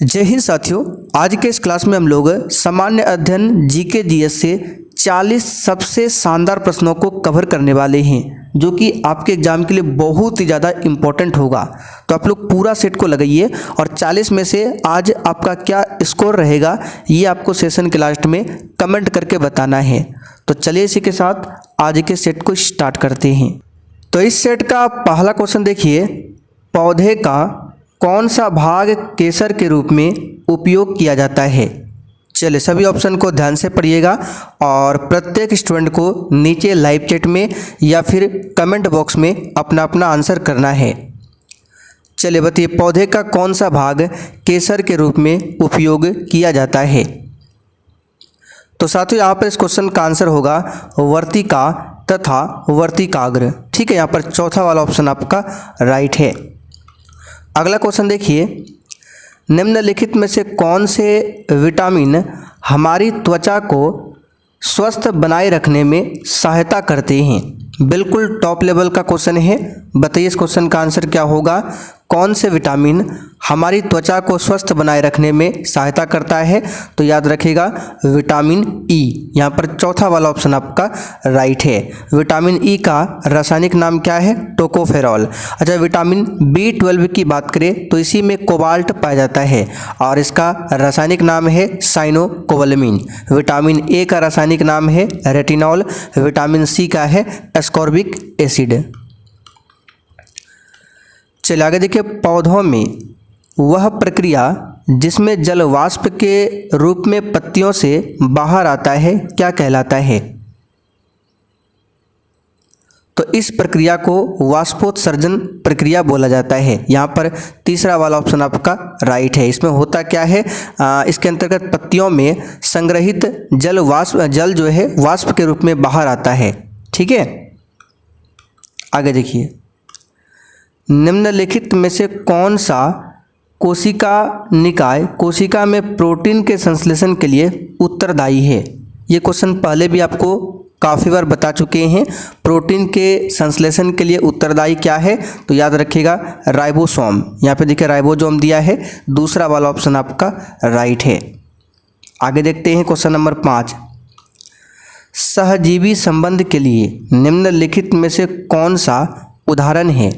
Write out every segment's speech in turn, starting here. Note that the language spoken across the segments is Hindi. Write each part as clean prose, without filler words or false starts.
जय हिंद साथियों। आज के इस क्लास में हम लोग सामान्य अध्ययन जीके जीएस से 40 सबसे शानदार प्रश्नों को कवर करने वाले हैं, जो कि आपके एग्जाम के लिए बहुत ही ज़्यादा इम्पोर्टेंट होगा। तो आप लोग पूरा सेट को लगाइए और 40 में से आज आपका क्या स्कोर रहेगा ये आपको सेशन के लास्ट में कमेंट करके बताना है। तो चलिए इसी के साथ आज के सेट को स्टार्ट करते हैं। तो इस सेट का पहला क्वेश्चन देखिए, पौधे का कौन सा भाग केसर के रूप में उपयोग किया जाता है। चलिए सभी ऑप्शन को ध्यान से पढ़िएगा और प्रत्येक स्टूडेंट को नीचे लाइव चैट में या फिर कमेंट बॉक्स में अपना अपना आंसर करना है। चलिए बताइए, पौधे का कौन सा भाग केसर के रूप में उपयोग किया जाता है। तो साथियों यहाँ पर इस क्वेश्चन का आंसर होगा वर्तिका तथा वर्तिकाग्र। ठीक है, यहाँ पर चौथा वाला ऑप्शन आपका राइट है। अगला क्वेश्चन देखिए, निम्नलिखित में से कौन से विटामिन हमारी त्वचा को स्वस्थ बनाए रखने में सहायता करते हैं। बिल्कुल टॉप लेवल का क्वेश्चन है। बताइए इस क्वेश्चन का आंसर क्या होगा। कौन से विटामिन हमारी त्वचा को स्वस्थ बनाए रखने में सहायता करता है। तो याद रखिएगा विटामिन ई। यहाँ पर चौथा वाला ऑप्शन आपका राइट है। विटामिन ई का रासायनिक नाम क्या है, टोकोफेरॉल। अच्छा, विटामिन B12 की बात करें तो इसी में कोबाल्ट पाया जाता है और इसका रासायनिक नाम है साइनोकोबालामिन। विटामिन ए का रासायनिक नाम है रेटिनॉल। विटामिन सी का है एस्कॉर्बिक एसिड। चलिए आगे देखिए, पौधों में वह प्रक्रिया जिसमें जल वाष्प के रूप में पत्तियों से बाहर आता है क्या कहलाता है। तो इस प्रक्रिया को वाष्पोत्सर्जन प्रक्रिया बोला जाता है। यहाँ पर तीसरा वाला ऑप्शन आपका राइट है। इसमें होता क्या है, इसके अंतर्गत पत्तियों में संग्रहित जल जो है वाष्प के रूप में बाहर आता है। ठीक है, आगे देखिए, निम्नलिखित में से कौन सा कोशिका निकाय कोशिका में प्रोटीन के संश्लेषण के लिए उत्तरदायी है। ये क्वेश्चन पहले भी आपको काफ़ी बार बता चुके हैं। प्रोटीन के संश्लेषण के लिए उत्तरदायी क्या है, तो याद रखिएगा राइबोसोम। यहाँ पे देखिए राइबोसोम दिया है, दूसरा वाला ऑप्शन आपका राइट है। आगे देखते हैं क्वेश्चन नंबर 5, सहजीवी संबंध के लिए निम्नलिखित में से कौन सा उदाहरण है।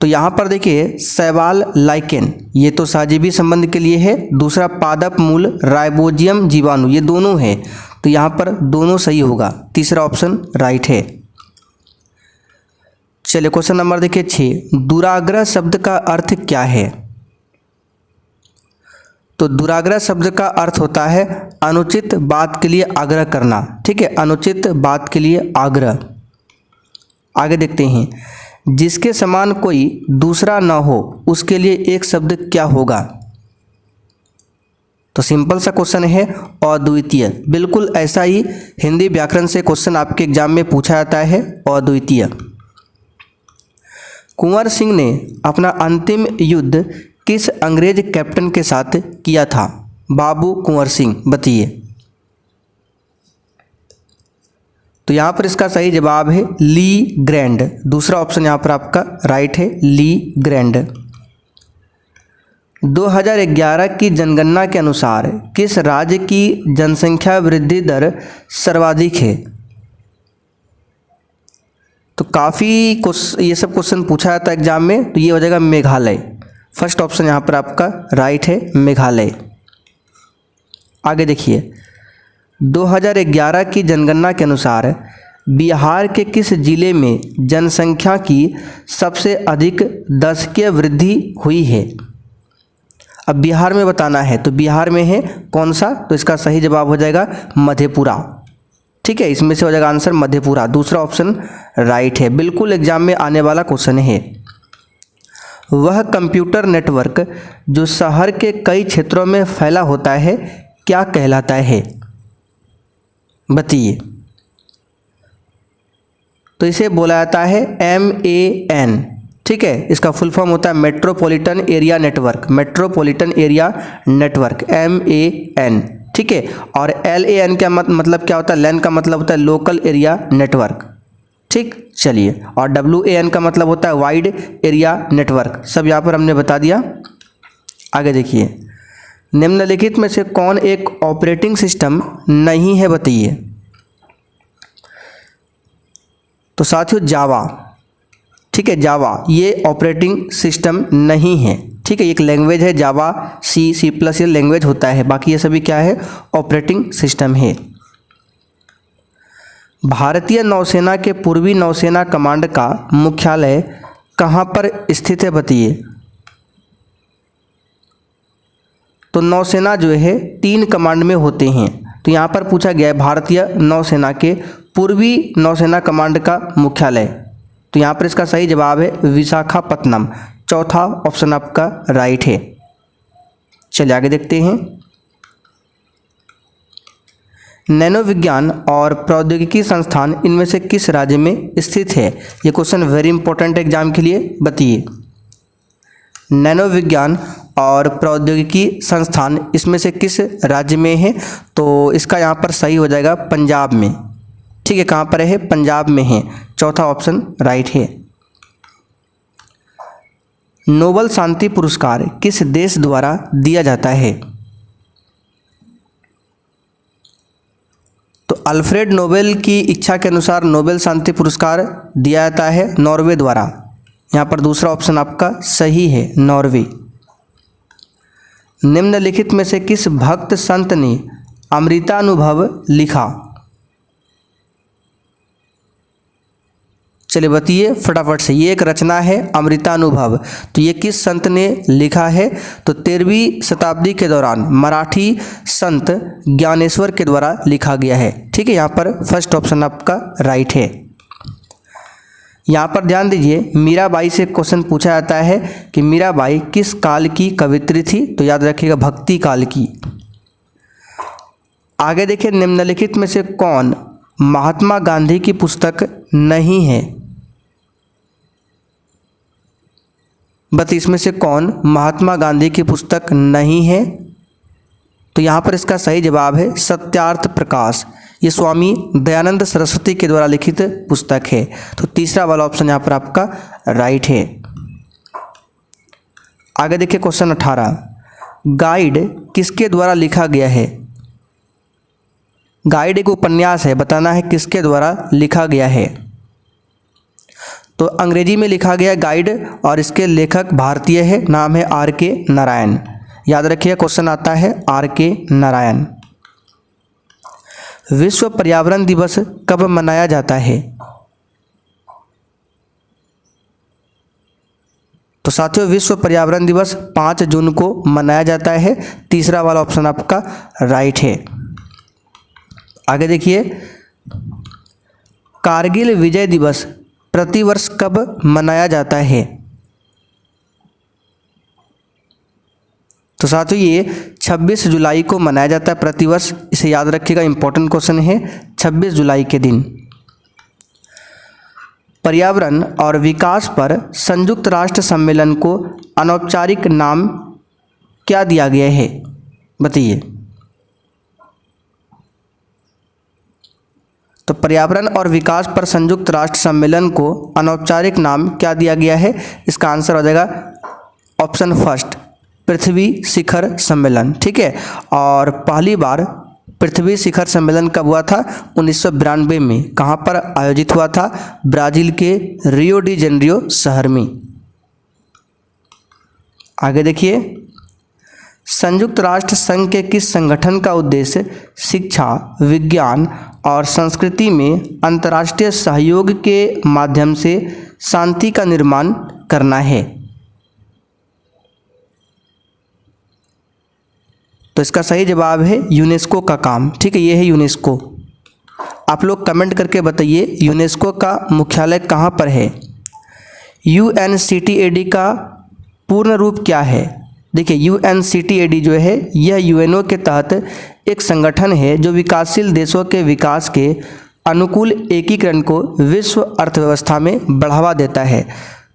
तो यहाँ पर देखिए शैवाल लाइकेन, ये तो सहजीवी संबंध के लिए है। दूसरा पादप मूल राइबोजियम जीवाणु, ये दोनों है। तो यहाँ पर दोनों सही होगा, तीसरा ऑप्शन राइट है। चलिए क्वेश्चन नंबर देखिए 6, दुराग्रह शब्द का अर्थ क्या है। तो दुराग्रह शब्द का अर्थ होता है अनुचित बात के लिए आग्रह करना। ठीक है, अनुचित बात के लिए आग्रह। आगे देखते हैं, जिसके समान कोई दूसरा न हो उसके लिए एक शब्द क्या होगा। तो सिंपल सा क्वेश्चन है, अद्वितीय। बिल्कुल ऐसा ही हिंदी व्याकरण से क्वेश्चन आपके एग्जाम में पूछा जाता है, अद्वितीय। कुंवर सिंह ने अपना अंतिम युद्ध किस अंग्रेज कैप्टन के साथ किया था। बाबू कुंवर सिंह, बताइए। तो यहाँ पर इसका सही जवाब है ली ग्रैंड। दूसरा ऑप्शन यहाँ पर आपका राइट है, ली ग्रैंड। 2011 की जनगणना के अनुसार किस राज्य की जनसंख्या वृद्धि दर सर्वाधिक है। तो काफ़ी ये सब क्वेश्चन पूछा जाता है एग्जाम में, तो ये हो जाएगा मेघालय। फर्स्ट ऑप्शन यहाँ पर आपका राइट है, मेघालय। आगे देखिए, 2011 की जनगणना के अनुसार बिहार के किस जिले में जनसंख्या की सबसे अधिक दशकीय वृद्धि हुई है। अब बिहार में बताना है, तो बिहार में है कौन सा, तो इसका सही जवाब हो जाएगा मधेपुरा। ठीक है, इसमें से हो जाएगा आंसर मधेपुरा। दूसरा ऑप्शन राइट है, बिल्कुल एग्जाम में आने वाला क्वेश्चन है। वह कंप्यूटर नेटवर्क जो शहर के कई क्षेत्रों में फैला होता है क्या कहलाता है, बताइए। तो इसे बोला जाता है MAN। ठीक है, इसका फुल फॉर्म होता है metropolitan area network. Metropolitan area network MAN। ठीक है, और LAN का मतलब क्या होता है, लैन का मतलब होता है लोकल एरिया नेटवर्क। ठीक, चलिए, और WAN का मतलब होता है वाइड एरिया नेटवर्क। सब यहाँ पर हमने बता दिया। आगे देखिए, निम्नलिखित में से कौन एक ऑपरेटिंग सिस्टम नहीं है, बताइए। तो साथियों जावा, ठीक है, जावा ये ऑपरेटिंग सिस्टम नहीं है। ठीक है, एक लैंग्वेज है जावा, सी प्लस ये लैंग्वेज होता है, बाकी ये सभी क्या है, ऑपरेटिंग सिस्टम है। भारतीय नौसेना के पूर्वी नौसेना कमांड का मुख्यालय कहाँ पर स्थित है, बताइए। तो नौसेना जो है 3 कमांड में होते हैं। तो यहाँ पर पूछा गया है भारतीय नौसेना के पूर्वी नौसेना कमांड का मुख्यालय। तो यहाँ पर इसका सही जवाब है विशाखापत्तनम। चौथा ऑप्शन आपका राइट है। चलिए आगे देखते हैं। नैनो विज्ञान और प्रौद्योगिकी संस्थान इनमें से किस राज्य में स्थित है? ये क्वेश्चन वेरी इंपॉर्टेंट एग्जाम के लिए, बताइए। नैनो विज्ञान और प्रौद्योगिकी संस्थान इसमें से किस राज्य में है? तो इसका यहाँ पर सही हो जाएगा पंजाब में। ठीक है, कहाँ पर है? पंजाब में है। चौथा ऑप्शन राइट है। नोबेल शांति पुरस्कार किस देश द्वारा दिया जाता है? तो अल्फ्रेड नोबेल की इच्छा के अनुसार नोबेल शांति पुरस्कार दिया जाता है नॉर्वे द्वारा। यहाँ पर दूसरा ऑप्शन आपका सही है, नॉर्वे। निम्नलिखित में से किस भक्त संत ने अमृतानुभव लिखा? चलिए बताइए फटाफट से। ये एक रचना है अमृतानुभव, तो ये किस संत ने लिखा है? तो 13वीं शताब्दी के दौरान मराठी संत ज्ञानेश्वर के द्वारा लिखा गया है। ठीक है, यहाँ पर फर्स्ट ऑप्शन आपका राइट है। यहाँ पर ध्यान दीजिए, मीराबाई से क्वेश्चन पूछा जाता है कि मीराबाई किस काल की कवित्री थी? तो याद रखिएगा भक्ति काल की। आगे देखिए, निम्नलिखित में से कौन महात्मा गांधी की पुस्तक नहीं है? बस इसमें से कौन महात्मा गांधी की पुस्तक नहीं है? तो यहाँ पर इसका सही जवाब है सत्यार्थ प्रकाश। ये स्वामी दयानंद सरस्वती के द्वारा लिखित पुस्तक है। तो तीसरा वाला ऑप्शन यहाँ पर आपका राइट है। आगे देखिए क्वेश्चन 18, गाइड किसके द्वारा लिखा गया है? गाइड एक उपन्यास है, बताना है किसके द्वारा लिखा गया है। तो अंग्रेजी में लिखा गया गाइड और इसके लेखक भारतीय है, नाम है R.K. नारायण। याद रखिए क्वेश्चन आता है R.K. नारायण। विश्व पर्यावरण दिवस कब मनाया जाता है? तो साथियों विश्व पर्यावरण दिवस 5 जून को मनाया जाता है। तीसरा वाला ऑप्शन आपका राइट है। आगे देखिए, कारगिल विजय दिवस प्रतिवर्ष कब मनाया जाता है? तो साथियों ये 26 जुलाई को मनाया जाता है प्रतिवर्ष। इसे याद रखिएगा, इंपॉर्टेंट क्वेश्चन है 26 जुलाई के दिन। पर्यावरण और विकास पर संयुक्त राष्ट्र सम्मेलन को अनौपचारिक नाम क्या दिया गया है? बताइए। तो पर्यावरण और विकास पर संयुक्त राष्ट्र सम्मेलन को अनौपचारिक नाम क्या दिया गया है? इसका आंसर हो जाएगा ऑप्शन फर्स्ट, पृथ्वी शिखर सम्मेलन। ठीक है, और पहली बार पृथ्वी शिखर सम्मेलन कब हुआ था? 1992 में। कहाँ पर आयोजित हुआ था? ब्राज़ील के रियो डी जेनेरियो शहर में। आगे देखिए, संयुक्त राष्ट्र संघ के किस संगठन का उद्देश्य शिक्षा, विज्ञान और संस्कृति में अंतर्राष्ट्रीय सहयोग के माध्यम से शांति का निर्माण करना है? तो इसका सही जवाब है यूनेस्को का काम। ठीक है, ये है यूनेस्को। आप लोग कमेंट करके बताइए यूनेस्को का मुख्यालय कहाँ पर है? UNCTAD का पूर्ण रूप क्या है? देखिए UNCTAD जो है यह UNO के तहत एक संगठन है जो विकासशील देशों के विकास के अनुकूल एकीकरण को विश्व अर्थव्यवस्था में बढ़ावा देता है।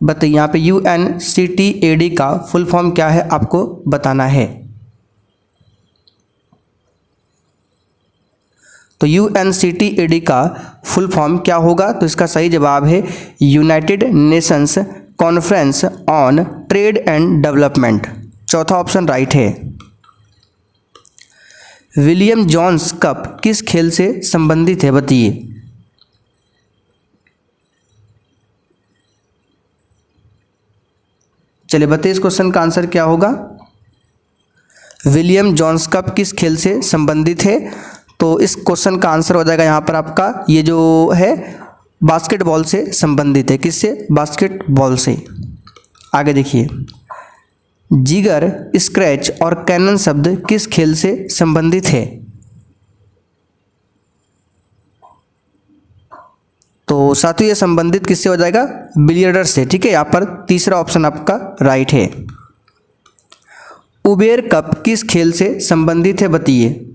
बताइए यहाँ पे UNCTAD का फुल फॉर्म क्या है, आपको बताना है। तो UNCTAD का फुल फॉर्म क्या होगा? तो इसका सही जवाब है United Nations conference on trade and development. चौथा ऑप्शन राइट है। विलियम जॉन्स कप किस खेल से संबंधित है? बताइए। चलिए बताइए इस क्वेश्चन का आंसर क्या होगा। विलियम जॉन्स कप किस खेल से संबंधित है? तो इस क्वेश्चन का आंसर हो जाएगा यहाँ पर आपका ये जो है बास्केटबॉल से संबंधित है। किससे? बास्केटबॉल से। आगे देखिए, जिगर, स्क्रैच और कैनन शब्द किस खेल से संबंधित है? तो साथियों ये संबंधित किससे हो जाएगा? बिलियर्डर से। ठीक है, यहाँ पर तीसरा ऑप्शन आपका राइट है। उबेर कप किस खेल से संबंधित है? बताइए,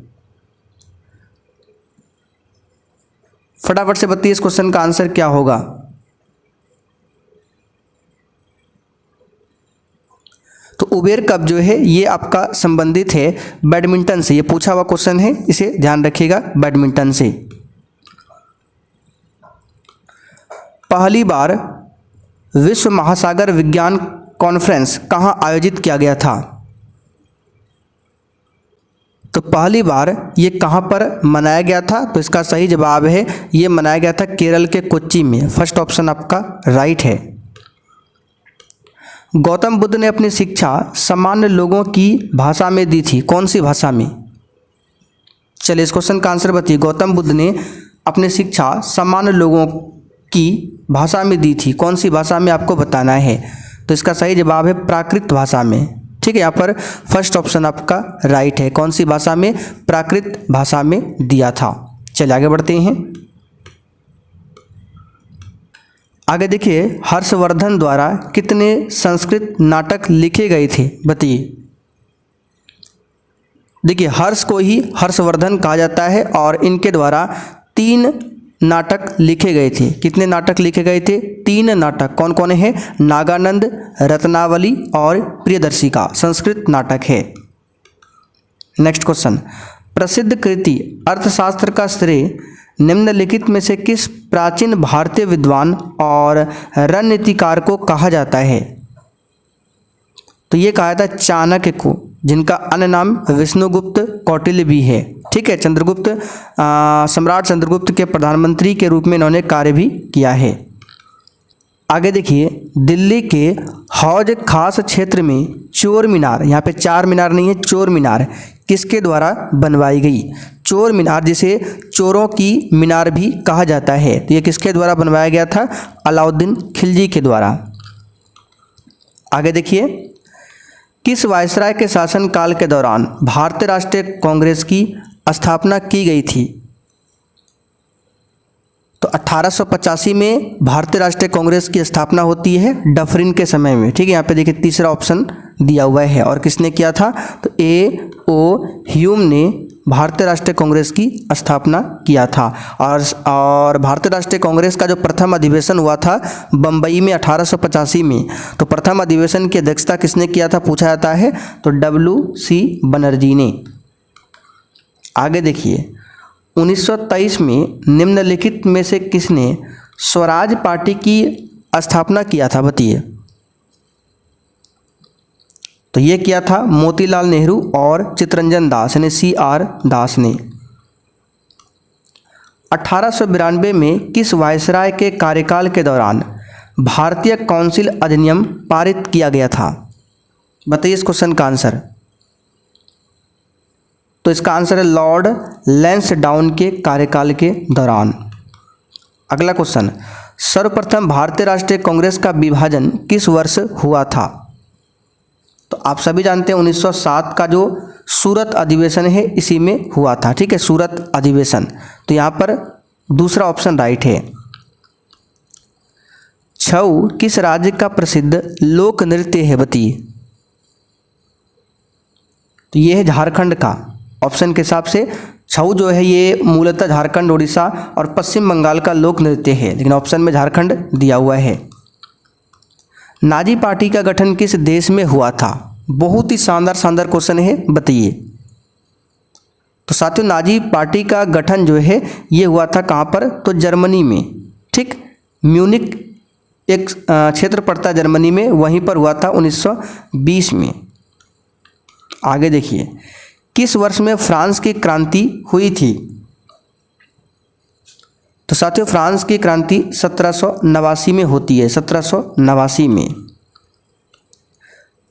फटाफट से बताइए इस क्वेश्चन का आंसर क्या होगा। तो उबेर कप जो है ये आपका संबंधित है बैडमिंटन से। ये पूछा हुआ क्वेश्चन है, इसे ध्यान रखिएगा, बैडमिंटन से। पहली बार विश्व महासागर विज्ञान कॉन्फ्रेंस कहाँ आयोजित किया गया था? तो पहली बार ये कहाँ पर मनाया गया था? तो इसका सही जवाब है ये मनाया गया था केरल के कोच्चि में। फर्स्ट ऑप्शन आपका राइट है। गौतम बुद्ध ने अपनी शिक्षा सामान्य लोगों की भाषा में दी थी। कौन सी भाषा में? चलिए इस क्वेश्चन का आंसर बताइए। गौतम बुद्ध ने अपनी शिक्षा सामान्य लोगों की भाषा में दी थी। कौन सी भाषा में आपको बताना है? तो इसका सही जवाब है प्राकृत भाषा में। ठीक है, यहाँ पर फर्स्ट ऑप्शन आपका राइट है। कौन सी भाषा में? प्राकृत भाषा में दिया था। चलिए आगे बढ़ते हैं। आगे देखिए, हर्षवर्धन द्वारा कितने संस्कृत नाटक लिखे गए थे? बताइए। देखिए, हर्ष को ही हर्षवर्धन कहा जाता है और इनके द्वारा 3 नाटक लिखे गए थे। कितने नाटक लिखे गए थे? 3 नाटक। कौन कौन है? नागानंद, रत्नावली और प्रियदर्शी का संस्कृत नाटक है। नेक्स्ट क्वेश्चन, प्रसिद्ध कृति अर्थशास्त्र का श्रेय निम्नलिखित में से किस प्राचीन भारतीय विद्वान और रणनीतिकार को कहा जाता है? तो ये कहा था चाणक्य को, जिनका अन्य नाम विष्णुगुप्त कौटिल्य भी है। ठीक है, चंद्रगुप्त सम्राट चंद्रगुप्त के प्रधानमंत्री के रूप में इन्होंने कार्य भी किया है। आगे देखिए, दिल्ली के हौज खास क्षेत्र में चोर मीनार, यहाँ पे 4 मीनार नहीं है, चोर मीनार किसके द्वारा बनवाई गई? चोर मीनार जिसे चोरों की मीनार भी कहा जाता है, तो ये किसके द्वारा बनवाया गया था? अलाउद्दीन खिलजी के द्वारा। आगे देखिए, किस वायसराय के शासनकाल के दौरान भारतीय राष्ट्रीय कांग्रेस की स्थापना की गई थी? तो 1885 में भारतीय राष्ट्रीय कांग्रेस की स्थापना होती है डफरिन के समय में। ठीक है, यहाँ पे देखिए तीसरा ऑप्शन दिया हुआ है। और किसने किया था? तो A.O. ह्यूम ने भारतीय राष्ट्रीय कांग्रेस की स्थापना किया था। और भारतीय राष्ट्रीय कांग्रेस का जो प्रथम अधिवेशन हुआ था बम्बई में 1885 में, तो प्रथम अधिवेशन की अध्यक्षता किसने किया था पूछा जाता है? तो W.C. बनर्जी ने। आगे देखिए, 1923 में निम्नलिखित में से किसने स्वराज पार्टी की स्थापना किया था? बताइए। तो ये किया था मोतीलाल नेहरू और चित्तरंजन दास यानी C.R. दास ने। 1892 में किस वायसराय के कार्यकाल के दौरान भारतीय काउंसिल अधिनियम पारित किया गया था? बताइए इस क्वेश्चन का आंसर। तो इसका आंसर है लॉर्ड लैंसडाउन के कार्यकाल के दौरान। अगला क्वेश्चन, सर्वप्रथम भारतीय राष्ट्रीय कांग्रेस का विभाजन किस वर्ष हुआ था? तो आप सभी जानते हैं 1907 का जो सूरत अधिवेशन है इसी में हुआ था। ठीक है, सूरत अधिवेशन। तो यहाँ पर दूसरा ऑप्शन राइट है। छऊ किस राज्य का प्रसिद्ध लोक नृत्य है? बताइए। तो ये है झारखंड का। ऑप्शन के हिसाब से छऊ जो है ये मूलतः झारखंड, उड़ीसा और पश्चिम बंगाल का लोक नृत्य है, लेकिन ऑप्शन में झारखंड दिया हुआ है। नाजी पार्टी का गठन किस देश में हुआ था? बहुत ही शानदार क्वेश्चन है, बताइए। तो साथियों नाजी पार्टी का गठन जो है ये हुआ था कहाँ पर, तो जर्मनी में, ठीक, म्यूनिक एक क्षेत्र पड़ता है जर्मनी में, वहीं पर हुआ था 1920 में। आगे देखिए, किस वर्ष में फ्रांस की क्रांति हुई थी? तो साथियों फ्रांस की क्रांति 1789 में होती है, 1789 में।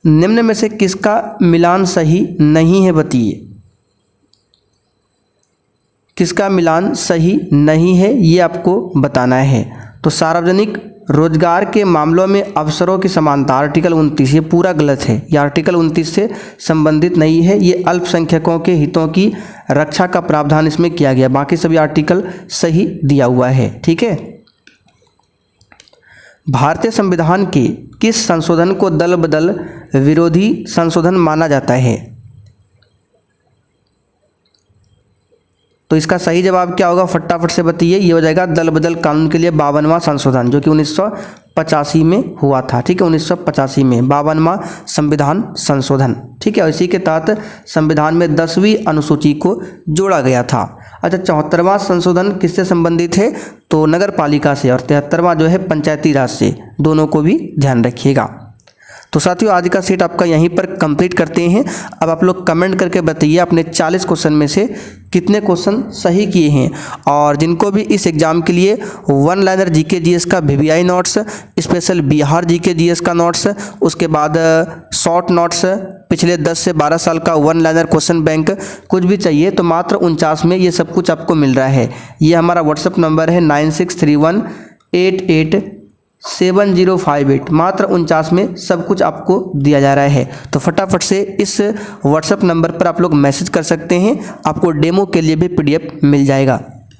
निम्न में से किसका मिलान सही नहीं है बताइए? किसका मिलान सही नहीं है ये आपको बताना है। तो सार्वजनिक रोजगार के मामलों में अवसरों की समानता, आर्टिकल 29, ये पूरा गलत है, ये आर्टिकल 29 से संबंधित नहीं है, ये अल्पसंख्यकों के हितों की रक्षा का प्रावधान इसमें किया गया, बाकी सभी आर्टिकल सही दिया हुआ है, ठीक है। भारतीय संविधान के किस संशोधन को दल बदल विरोधी संशोधन माना जाता है? तो इसका सही जवाब क्या होगा, फटाफट से बताइए। ये हो जाएगा दल बदल कानून के लिए 52वां संशोधन, जो कि 1985 में हुआ था, ठीक है, 1985 में 52वां संविधान संशोधन, ठीक है। और इसी के तहत संविधान में 10वीं अनुसूची को जोड़ा गया था। अच्छा, 74वां संशोधन किससे संबंधित है? तो नगर पालिका से, और 73वां जो है पंचायती राज से, दोनों को भी ध्यान रखिएगा। तो साथियों आज का सेट आपका यहीं पर कंप्लीट करते हैं। अब आप लोग कमेंट करके बताइए अपने 40 क्वेश्चन में से कितने क्वेश्चन सही किए हैं। और जिनको भी इस एग्ज़ाम के लिए वन लाइनर जीके जीएस का VVI notes, special Bihar GK GS का नोट्स, उसके बाद शॉर्ट नोट्स, पिछले 10 से 12 साल का वन लाइनर क्वेश्चन बैंक कुछ भी चाहिए तो मात्र 49 में ये सब कुछ आपको मिल रहा है। ये हमारा व्हाट्सअप नंबर है 9631887058, मात्र 49 में सब कुछ आपको दिया जा रहा है। तो फटाफट से इस व्हाट्सएप नंबर पर आप लोग मैसेज कर सकते हैं, आपको डेमो के लिए भी PDF मिल जाएगा।